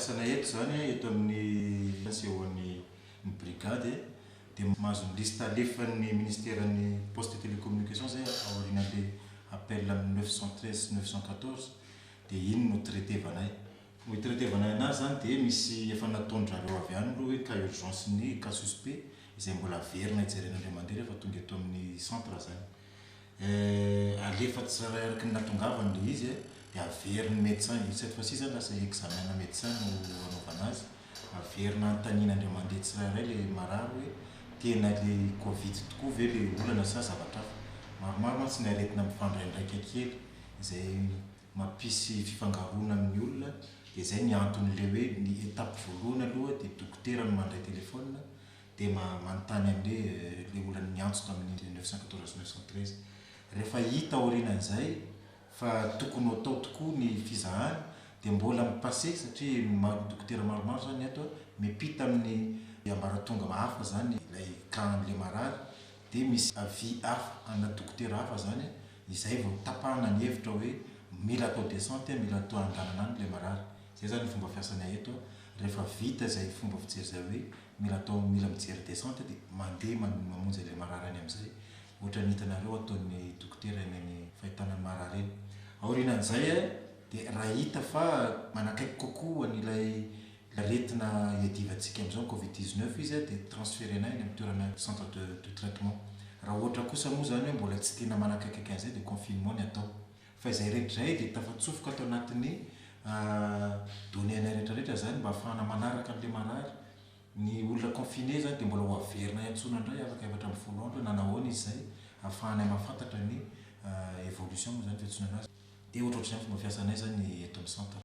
fiasana eto zany eto amin'ny sehoan'ny brigade dia mahazo ny liste alefan'ny ministèren'ny poste et télécommunication zay aorian'le appel amin'ny 913 914 dia iny no traitevanay no traitevanay anazy zany dia misy efa nataondrareo avy any aloha hoe cas urgence ny cas suspect izay mbola averina ijeren'andre mandeha rehefa tonga eto amin'ny centre zany alefa tsiraray araky ny natongavany le izy dia averin'ny médecin cette fois-ci zany lasa examen na médecin no anaovana azy averina antanin'andre mandeha tsiraray le marary hoe tena le covid tokoa ve le olana sa zavatra hafa maromaro mantsy ny aretina mifandrandraika kely izay mampisy fifangaroana amin'ny olona dia zay ny anton'le hoe ny étape voalohany aloha dia dokotera no mandray telefônina dia manontany am'le olana niantso tamin'ny 914 913 rehefa hita aorianan'izay fa tokony atao tokoa ny fizahany dia mbola mipase satria dokotera maromaro zany ato mipita amin'ny ambaratonga hafa zany ilay cahan'le marary dia misy avis hafa ana dokotera hafa zany izay vao tapahana ny hevitra hoe mila atao descente mila atao andanana any le marary zay zany fomba fiasanay eto rehefa vita zay fomba fijery zay hoe mila mijery descente dia mandeha mamonjy le marary any am'izay ohatra ny hitanareo ataon'ny dokotera eny amin'ny fahitana ny marary eny aorianan'izay dia raha hita fa manakaiky kokoa an'ilay aretina iadivantsika am'izao covid-19 izy dia transférenay ny amin'ny toerana centre de traitement raha ohatra kosa moa zany hoe mbola tsy tena manakaikaiky an'izay dia confinement ny atao fa izay rehetraizay dia tafatsofoka atao anatin'ny données-nay rehetrarehetra zany mba ahafahana manaraka an'le marary ny olona confiné zany dia mbola ho averina iantsona indray afaka efatra amin'ny folo andro nanahoana izy zay ahafahanay mahafantatra ny évolution moa zany fiantsoana anazy dia ohatrohatr'izany fomba fiasanay zany eto amin'ny centre